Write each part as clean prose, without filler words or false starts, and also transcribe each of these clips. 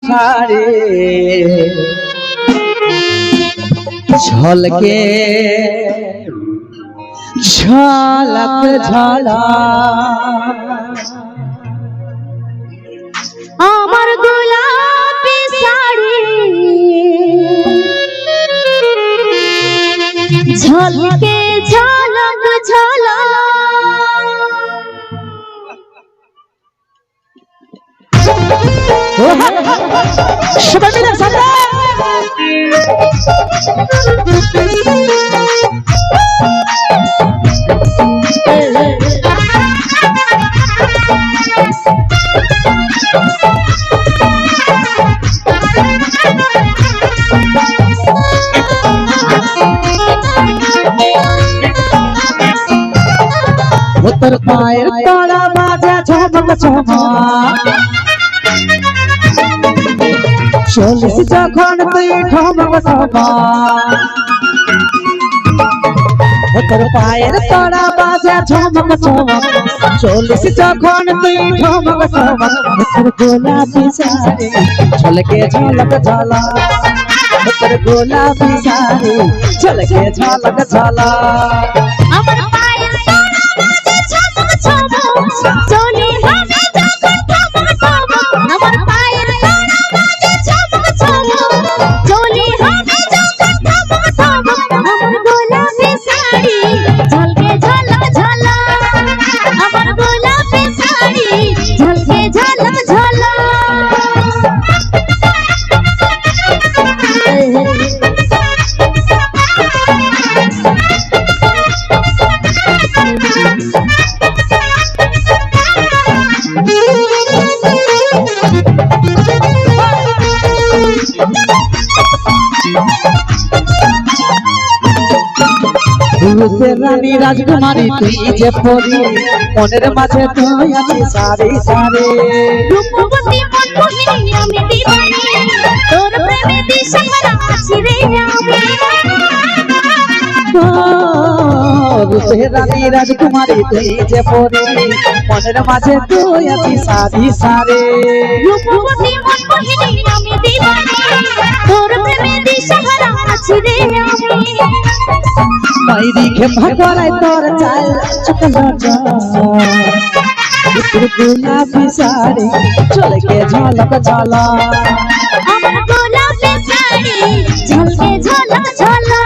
পিছাড়ে ঝলকে ঝলক ঝলা আমার গোলাপি শাড়ি ঝলকে ঝলক ঝলা সবাই মিলে সামনে তোর পায়ের তলা বাজে ঝমক ঝমক চলিস যখন তুই ঠমক ঠমক তোর পায়ের তলা বাজে ঝমক ঝমক চলিস যখন তুই ঠমক ঠমক তোর গোলাপি শাড়ি ঝলকে ঝলক ঝলা তোর গোলাপি শাড়ি ঝলকে ঝলক ঝলা আমার পায়ের তলা বাজে ঝমক ঝমক চলি হাতে যখন ঠমক ঠমক আমার পায়ের তলা বাজে ঝমক ঝমক চলি হাতে যখন ঠমক ঠমক আমার গোলাপি শাড়ি ঝলকে ঝলক ঝলা আমার গোলাপি শাড়ি ঝলকে ঝলক ঝলা রূপের রানী রাজকুমারী তুই যে পরি মনের মাঝে তুই আছিস সারি সারি রূপবতী মনমোহিনী আমি দিবানি তোর প্রেমে দিশেহারা আছি রে আমি রূপের রানী রাজকুমারী তুই যে পরি মনের মাঝে তুই আছিস সারি সারি রূপবতী মনমোহিনী আমি দিবানি তোর প্রেমে দিশেহারা আছি রে আমি মাইরি খেপা করাই তোর চাল চকলা তোর গোলাপি শাড়ি ঝলকে ঝলক ঝলা আমার গোলাপি শাড়ি ঝলকে ঝলক ঝলা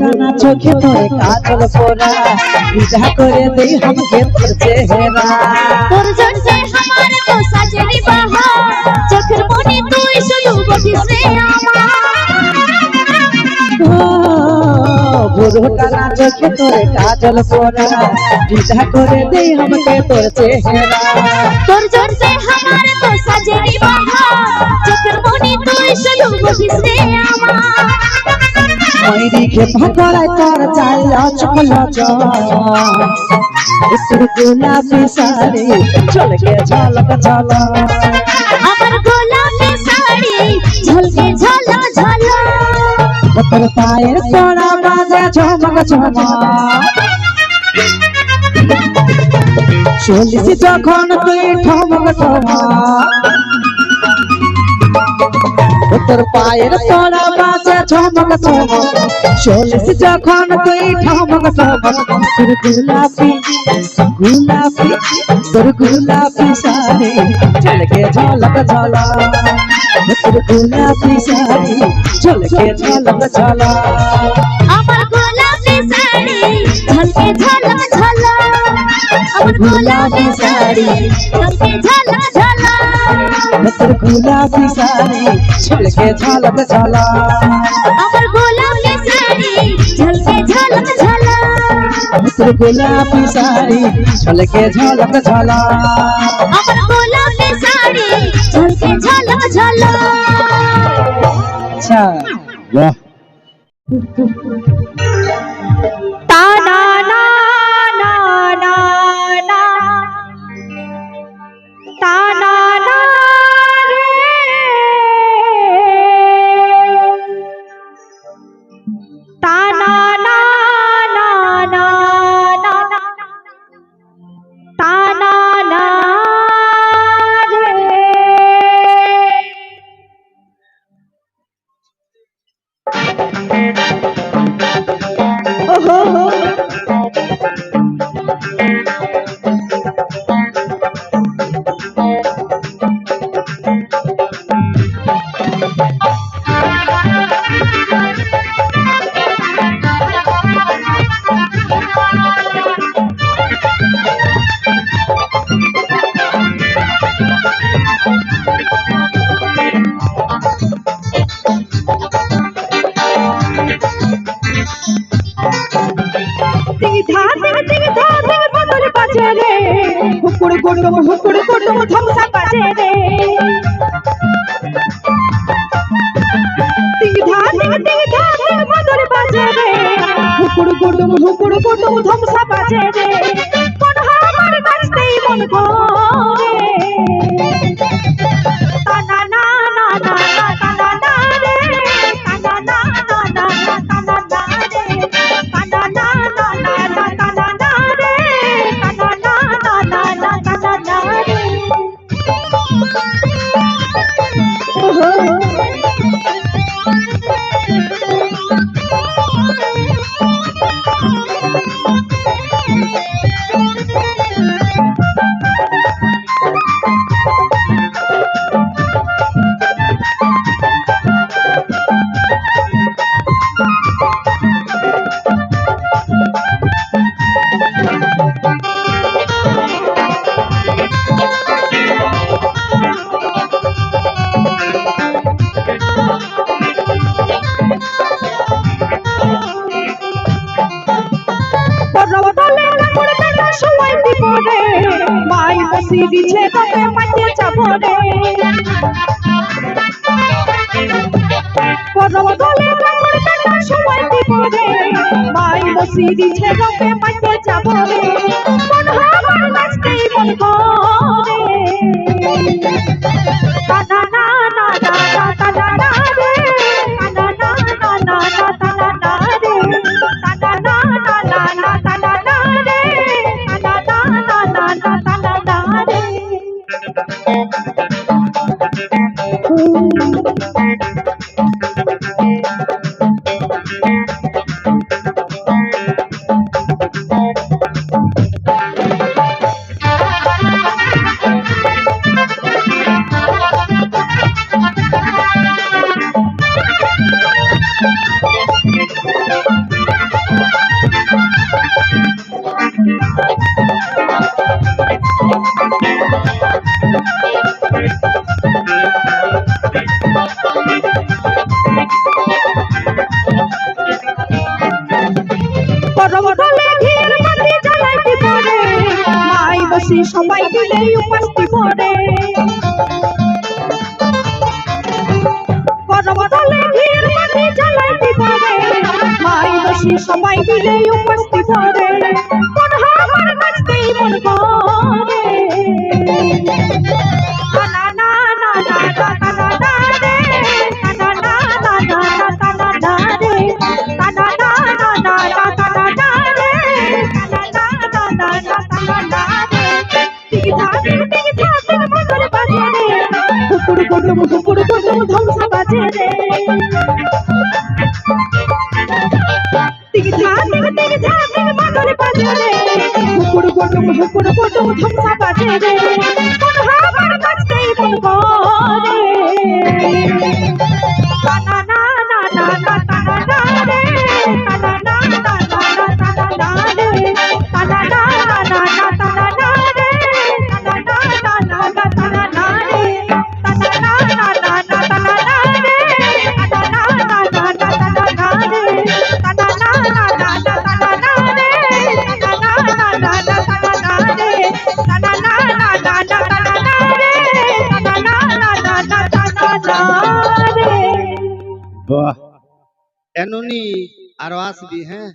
টানা চোখে তোরে কাজল পোরা বিদা করে দে हमके তোর চেহারা তোর জন্যে আমার তো সাজেরি বাহার চোখের মনে তুই শুধু বসিস রে বুড়ো টানা চোখে তোরে কাজল পোরা বিদা করে দে हमके তোর চেহারা তোর জন্যে আমার তো সাজেরি বাহার চোখের মনে তুই শুধু বসিস রে মাইরি খেপা করাই তোর চাল চকলা তোর গোলাপি শাড়ি ঝলকে ঝলক ঝলা আমার গোলাপি শাড়ি ঝলকে ঝলক ঝলা তোর পায়ের তলা বাজে ঝমক ঝমক চলিস যখন তুই ঠমক ঠমক তোর পায়ের তলা বাজে ঝমক ঝমক চলিস যখন তুই ঠমক ঠমক তোর গোলাপি গোলাপি তোর গোলাপি শাড়ি ঝলকে ঝলক ঝলা তোর গোলাপি শাড়ি ঝলকে ঝলক ঝলা আমার গোলাপি শাড়ি ঝলকে ঝলক ঝলা আমার গোলাপি শাড়ি ঝলকে ঝলক ঝলা তোর গোলাপি শাড়ি ঝলকে ঝলক ঝলা আমার গোলাপি শাড়ি ঝলকে ঝলক ঝলা তোর গোলাপি শাড়ি ঝলকে ঝলক ঝলা আমার গোলাপি শাড়ি ঝলকে ঝলক ঝলা আচ্ছা বাহ তা না না না না না তা না না রে তা না না না না না তা না না রে ওহো হুকুর গুডুম ধমসা বাজে রে টিং ধা মধুর বাজে রে হুকুর গুডুম ধমসা বাজে রে মন আমার নাচতেই মন করে তা না না না না তা না না রে তা না না না না তা না না রে তা না না না না তা না না রে তা না না না না তা না না রে ওহো মাই বসি দিছে তোকে মাঝে যাবো রে করব গলে কাপড় কাটা সময় দিব রে মাই বসি দিছে তোকে মাঝে যাবো রে মন আমার নাচতেই মন করে তা না না না না তা না না রে তা না না না না তা না না রে তা না না না না তা না না রে তা না না না না তা না না রে সবাই মিলে উপস্থিত পড়ে পরবতলে ঘির মাটি জ্বালাইতে পারে মাই বসি সবাই মিলে উপস্থিত পড়ে মন আমার নাচতেই মন করে না না না না না না না রে না না না না না না না রে না না না না না না না রে না না না না না না রে মধুর বাজে রে হুকুর গুডুম ধমসা বাজে রে টিক ধা মধুর বাজে রে হুকুর গুডুম ধমসা বাজে রে মন আমার নাচতেই মন করে তা না না না না তা না না রে তা না না না না তা না না রে তা না না না না তা না না রে na na na এমনি আরো আসবি হ্যাঁ